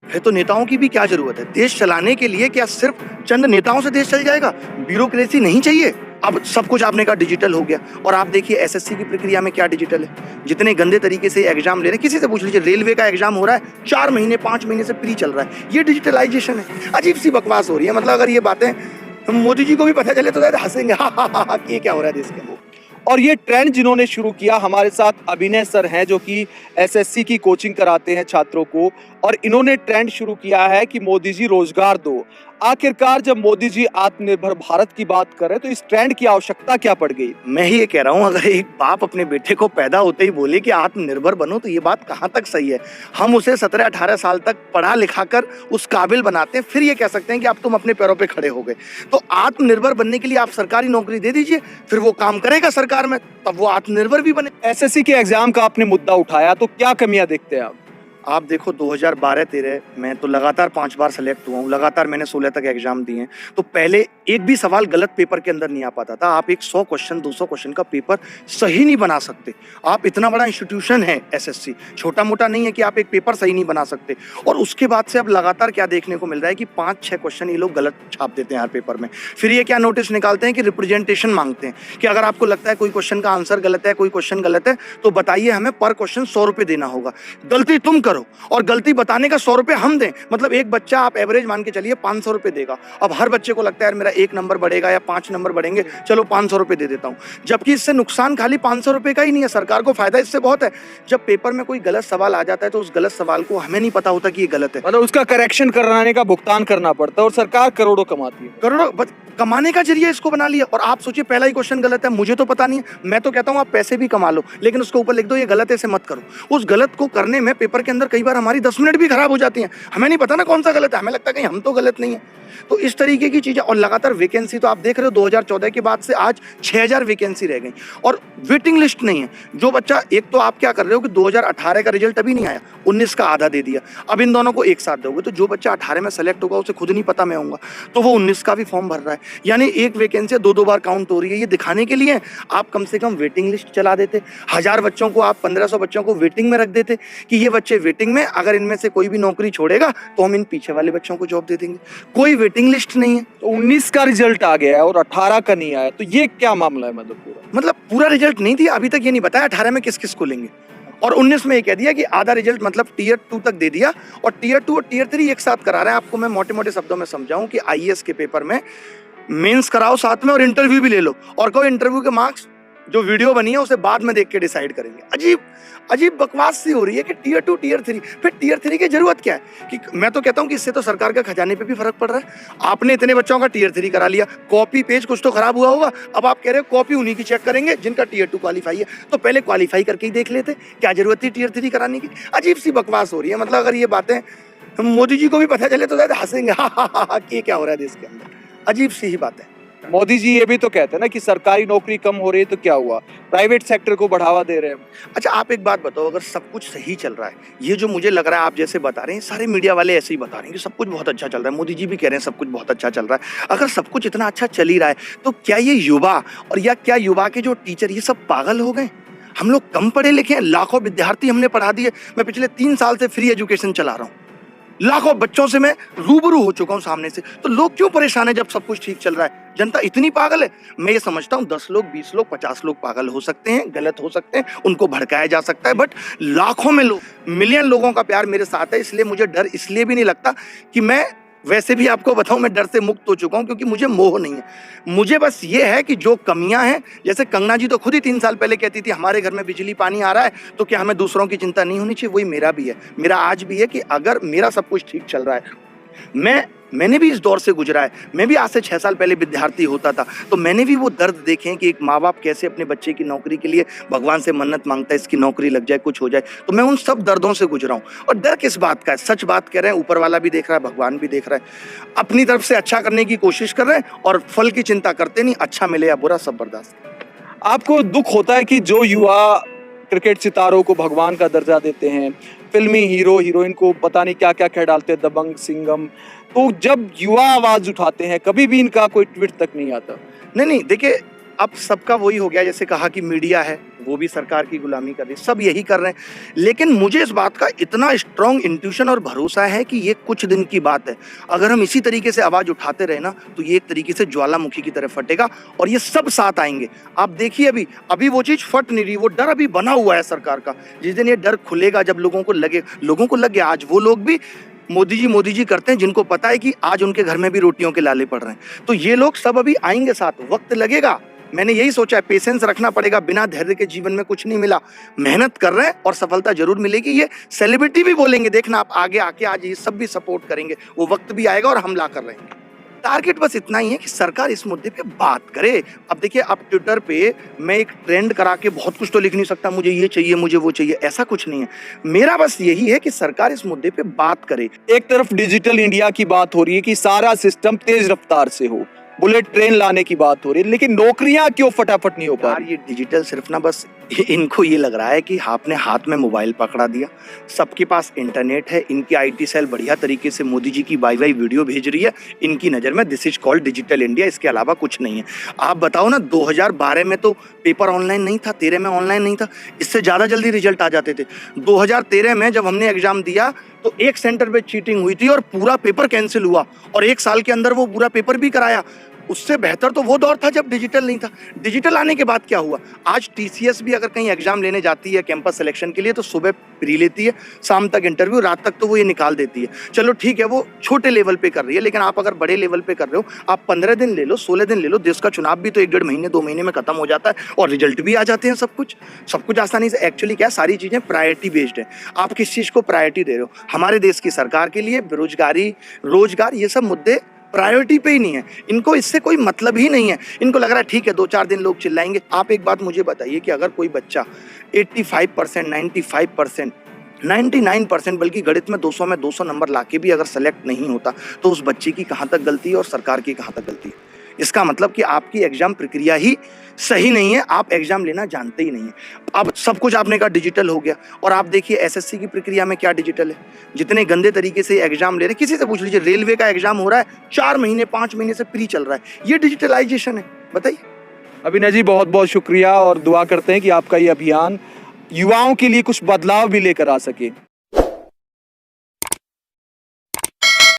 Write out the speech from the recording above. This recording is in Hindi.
फिर तो नेताओं की भी क्या जरूरत है? देश चलाने के लिए क्या सिर्फ चंद नेताओं से देश चल जाएगा? ब्यूरोक्रेसी नहीं चाहिए। अब सब कुछ आपने कहा डिजिटल हो गया, और आप देखिए एसएससी की प्रक्रिया में क्या डिजिटल है। जितने गंदे तरीके से एग्जाम ले रहे हैं, किसी से पूछ लीजिए, रेलवे का एग्जाम हो रहा है 4 महीने 5 महीने से प्री चल रहा है, ये डिजिटलाइजेशन है। अजीब सी बकवास हो रही है। मतलब अगर ये बातें मोदी जी को भी पता चले तो शायद हंसेंगे, हा कि ये क्या हो रहा है देश के अंदर। और ये ट्रेंड जिन्होंने शुरू किया, हमारे साथ अभिनय सर हैं जो कि एसएससी की कोचिंग कराते हैं छात्रों को, और इन्होंने ट्रेंड शुरू किया है कि मोदी जी रोजगार दो। आखिरकार जब मोदी जी आत्मनिर्भर भारत की बात कर रहे हैं तो इस ट्रेंड की आवश्यकता क्या पड़ गई? मैं ही ये कह रहा हूँ, अगर एक बाप अपने बेटे को पैदा होते ही बोले कि आत्मनिर्भर बनो, तो ये बात कहाँ तक सही है? हम उसे 17-18 साल तक पढ़ा लिखा कर उस काबिल बनाते हैं, फिर ये कह सकते हैं कि अब तुम अपने पैरों पे खड़े हो गए। तो आत्मनिर्भर बनने के लिए आप सरकारी नौकरी दे दीजिए, फिर वो काम करेगा सरकार में, तब वो आत्मनिर्भर भी बने। एसएससी के एग्जाम का आपने मुद्दा उठाया, तो क्या कमियां देखते हैं आप? आप देखो 2012-13 में तो लगातार 5 बार सेलेक्ट हुआ हूँ, लगातार मैंने 16 तक एग्जाम दिए हैं। तो पहले एक भी सवाल गलत पेपर के अंदर नहीं आ पाता था। आप एक 100 क्वेश्चन 200 क्वेश्चन का पेपर सही नहीं बना सकते। आप इतना बड़ा इंस्टीट्यूशन है एसएससी, छोटा मोटा नहीं है कि आप एक पेपर सही नहीं बना सकते। और उसके बाद से अब लगातार क्या देखने को मिल रहा है कि 5-6 क्वेश्चन ये लोग गलत छाप देते हैं हर पेपर में। फिर ये क्या नोटिस निकालते हैं कि रिप्रेजेंटेशन मांगते हैं कि अगर आपको लगता है कोई क्वेश्चन का आंसर गलत है, कोई क्वेश्चन गलत है, तो बताइए, हमें पर क्वेश्चन 100 रुपये देना होगा। गलती तुम करो और गलती बताने का 100 रुपये हम दें। मतलब एक बच्चा आप एवरेज मान के चलिए 500 रुपये देगा। अब हर बच्चे को लगता है यार मेरा 1 नंबर बढ़ेगा या 5 नंबर बढ़ेंगे, चलो 500 रुपये दे देता हूँ। जबकि इससे नुकसान खाली 500 रुपये का ही नहीं है, सरकार को फायदा इससे बहुत है। जब पेपर में कोई गलत सवाल आ जाता है तो उस गलत सवाल को हमें नहीं पता होता कि ये गलत है, मतलब उसका करेक्शन कराने का भुगतान करना पड़ता है, और सरकार करोड़ों कमाती है। करोड़ों कमाने का जरिया इसको बना लिया। और आप सोचिए, पहला ही क्वेश्चन गलत है, मुझे तो पता नहीं है, मैं तो कहता हूँ आप पैसे भी कमा लो, लेकिन उसके ऊपर लिख दो ये गलत है, इसे मत करो। उस गलत को करने में पेपर के अंदर कई बार हमारी 10 मिनट भी खराब हो जाती हैं। हमें नहीं पता ना कौन सा गलत है, हमें लगता है कहीं हम तो गलत नहीं है। तो इस तरीके की चीजें। और लगातार वैकेंसी तो आप देख रहे हो, 2014 के बाद से आज 6000 वैकेंसी रह गई और वेटिंग लिस्ट नहीं है। जो बच्चा, एक तो आप क्या कर रहे हो कि 2018 का रिजल्ट अभी नहीं आया, 19 का आधा दे दिया, अब इन दोनों को एक साथ दोगे तो जो बच्चा 18 में सेलेक्ट होगा उसे खुद नहीं पता मैं होऊंगा, तो वो 19 का भी फॉर्म भर रहा है। यानी एक वैकेंसी 2-2 बार काउंट हो रही है। ये दिखाने के लिए आप कम से कम वेटिंग लिस्ट चला देते, 1000 बच्चों को, आप 1500 बच्चों को वेटिंग में रख देते कि ये बच्चे वेटिंग में, अगर इनमें से कोई भी नौकरी छोड़ेगा तो हम इन पीछे वाले बच्चों को जॉब दे देंगे। कोई वेटिंग लिस्ट नहीं है। तो 19 का रिजल्ट आ गया है और 18 का नहीं आया, तो ये क्या मामला है? मतलब पूरा रिजल्ट नहीं दिया अभी तक, ये नहीं बताया 18 में किस किस को लेंगे, और 19 में ये कह दिया कि आधा रिजल्ट मतलब टियर 2 तक दे दिया, और टियर 2 और टियर 3 एक साथ करा रहे हैं। आपको मैं मोटे मोटे शब्दों में समझाऊं कि आईएएस के पेपर में मेंस कराओ साथ में और इंटरव्यू भी ले लो, और कोई इंटरव्यू के मार्क्स जो वीडियो बनी है उसे बाद में देख के डिसाइड करेंगे। अजीब अजीब बकवास सी हो रही है कि टियर 2 टियर 3, फिर टियर 3 की जरूरत क्या है? कि मैं तो कहता हूं कि इससे तो सरकार का खजाने पे भी फर्क पड़ रहा है। आपने इतने बच्चों का टियर 3 करा लिया, कॉपी पेज कुछ तो खराब हुआ होगा, अब आप कह रहे हो कॉपी उन्हीं की चेक करेंगे जिनका टियर 2 क्वालिफाई है। तो पहले क्वालिफाई करके ही देख लेते, क्या जरूरत थी टियर 3 कराने की? अजीब सी बकवास हो रही है। मतलब अगर ये बातें मोदी जी को भी पता चले तो शायद हंसेंगे, कि ये क्या हो रहा है देश के अंदर। अजीब सी ही बात है। मोदी जी ये भी तो कहते हैं ना कि सरकारी नौकरी कम हो रही है, तो क्या हुआ, प्राइवेट सेक्टर को बढ़ावा दे रहे हैं। अच्छा आप एक बात बताओ, अगर सब कुछ सही चल रहा है, ये जो मुझे लग रहा है आप जैसे बता रहे हैं, सारे मीडिया वाले ऐसे ही बता रहे हैं कि सब कुछ बहुत अच्छा चल रहा है, मोदी जी भी कह रहे हैं सब कुछ बहुत अच्छा चल रहा है, अगर सब कुछ इतना अच्छा चल ही रहा है तो क्या ये युवा और या क्या युवा के जो टीचर ये सब पागल हो गए? हम लोग कम पढ़े लिखे हैं, लाखों विद्यार्थी हमने पढ़ा दिए। मैं पिछले 3 साल से फ्री एजुकेशन चला रहा हूँ, लाखों बच्चों से मैं रूबरू हो चुका हूं सामने से। तो लोग क्यों परेशान है जब सब कुछ ठीक चल रहा है? जनता इतनी पागल है? मैं ये समझता हूं 10 लोग 20 लोग 50 लोग पागल हो सकते हैं, गलत हो सकते हैं, उनको भड़काया जा सकता है, बट लाखों में लोग, मिलियन लोगों का प्यार मेरे साथ है। इसलिए मुझे डर इसलिए भी नहीं लगता कि मैं, वैसे भी आपको बताऊं मैं डर से मुक्त हो चुका हूं, क्योंकि मुझे मोह नहीं है। मुझे बस ये है कि जो कमियां हैं, जैसे कंगना जी तो खुद ही 3 साल पहले कहती थी हमारे घर में बिजली पानी आ रहा है तो क्या हमें दूसरों की चिंता नहीं होनी चाहिए? वही मेरा भी है, मेरा आज भी है कि अगर मेरा सब कुछ ठीक चल रहा है, मैंने भी इस दौर से गुजरा है। मैं भी आज से 6 साल पहले विद्यार्थी होता था, तो मैंने भी वो दर्द देखे हैं कि एक माँ बाप कैसे अपने बच्चे की नौकरी के लिए भगवान से मन्नत मांगता है, इसकी नौकरी लग जाए, कुछ हो जाए। तो मैं उन सब दर्दों से गुजरा हूँ। और डर किस बात का है? सच बात कह रहे हैं, ऊपर वाला भी देख रहा है, भगवान भी देख रहा है। अपनी तरफ से अच्छा करने की कोशिश कर रहे हैं और फल की चिंता करते नहीं, अच्छा मिले या बुरा सब बर्दाश्त। आपको दुख होता है कि जो युवा क्रिकेट सितारों को भगवान का दर्जा देते हैं, फिल्मी हीरो हीरोइन को पता नहीं क्या क्या कह डालते हैं, दबंग, सिंघम, तो जब युवा आवाज उठाते हैं कभी भी इनका कोई ट्वीट तक नहीं आता? नहीं देखिए, अब सबका वही हो गया, जैसे कहा कि मीडिया है वो भी सरकार की गुलामी कर रही है, सब यही कर रहे हैं। लेकिन मुझे इस बात का इतना स्ट्रांग इंट्यूशन और भरोसा है कि ये कुछ दिन की बात है। अगर हम इसी तरीके से आवाज़ उठाते रहे ना, तो ये एक तरीके से ज्वालामुखी की तरह फटेगा और ये सब साथ आएंगे। आप देखिए अभी वो चीज़ फट नहीं रही, वो डर अभी बना हुआ है सरकार का। जिस दिन ये डर खुलेगा, जब लोगों को लग गया, आज वो लोग भी मोदी जी करते हैं जिनको पता है कि आज उनके घर में भी रोटियों के लाले पड़ रहे हैं। तो ये लोग सब अभी आएंगे साथ, वक्त लगेगा। मैंने यही सोचा है, पेशेंस रखना पड़ेगा, बिना धैर्य के जीवन में कुछ नहीं मिला। मेहनत कर रहे हैं और सफलता जरूर मिलेगी। ये सेलिब्रिटी भी बोलेंगे, देखना आप आगे आके, आज ये सब भी सपोर्ट करेंगे, वो वक्त भी आएगा और हमला कर रहेंगे। टारगेट बस इतना ही है कि सरकार इस मुद्दे पे बात करे। अब देखिए, अब ट्विटर पे मैं एक ट्रेंड करा के बहुत कुछ तो लिख नहीं सकता, मुझे ये चाहिए, मुझे वो चाहिए, ऐसा कुछ नहीं है। मेरा बस यही है कि सरकार इस मुद्दे पे बात करे। एक तरफ डिजिटल इंडिया की बात हो रही है कि सारा सिस्टम तेज रफ्तार से हो, बुलेट ट्रेन लाने की बात हो रही है, लेकिन नौकरियां क्यों फटाफट नहीं हो पा यार, रही? ये डिजिटल सिर्फ ना, बस इनको ये लग रहा है कि आपने हाथ में मोबाइल पकड़ा दिया, सबके पास इंटरनेट है, इनकी आईटी सेल बढ़िया तरीके से मोदी जी की वाई वीडियो भेज रही है, इनकी नज़र में this is called digital India, इसके अलावा कुछ नहीं है। आप बताओ ना, 2012 में तो पेपर ऑनलाइन नहीं था, 13 में ऑनलाइन नहीं था, इससे ज़्यादा जल्दी रिजल्ट आ जाते थे। 2013 में जब हमने एग्जाम दिया तो एक सेंटर पे चीटिंग हुई थी और पूरा पेपर कैंसिल हुआ, और 1 साल के अंदर वो पूरा पेपर भी कराया। उससे बेहतर तो वो दौर था जब डिजिटल नहीं था। डिजिटल आने के बाद क्या हुआ, आज टीसीएस भी अगर कहीं एग्जाम लेने जाती है कैंपस सिलेक्शन के लिए, तो सुबह प्री लेती है, शाम तक इंटरव्यू, रात तक तो वो ये निकाल देती है। चलो ठीक है, वो छोटे लेवल पे कर रही है, लेकिन आप अगर बड़े लेवल पे कर रहे हो, आप 15 दिन ले लो, 16 दिन ले लो, देश का चुनाव भी तो 1-1.5 महीने 2 महीने में खत्म हो जाता है और रिजल्ट भी आ जाते हैं। सब कुछ आसानी से। एक्चुअली क्या, सारी चीजें प्रायोरिटी बेस्ड है। आप किस चीज को प्रायोरिटी दे रहे हो? हमारे देश की सरकार के लिए बेरोजगारी, रोजगार, ये सब मुद्दे प्रायोरिटी पे ही नहीं है। इनको इससे कोई मतलब ही नहीं है। इनको लग रहा है ठीक है, 2-4 दिन लोग चिल्लाएंगे। आप एक बात मुझे बताइए कि अगर कोई बच्चा 85%, 95%, 99%, बल्कि गणित में 200 में 200 नंबर लाके भी अगर सेलेक्ट नहीं होता, तो उस बच्चे की कहाँ तक गलती है और सरकार की कहाँ तक गलती है? इसका मतलब कि आपकी एग्जाम प्रक्रिया ही सही नहीं है, आप एग्जाम लेना जानते ही नहीं है। अब सब कुछ आपने कहा डिजिटल हो गया, और आप देखिए एसएससी की प्रक्रिया में क्या डिजिटल है। जितने गंदे तरीके से एग्जाम ले रहे हैं, किसी से पूछ लीजिए, रेलवे का एग्जाम हो रहा है 4 महीने 5 महीने से प्री चल रहा है, ये डिजिटलाइजेशन है? बताइए। अभिनय जी, बहुत बहुत शुक्रिया, और दुआ करते हैं कि आपका ये अभियान युवाओं के लिए कुछ बदलाव भी लेकर आ सके।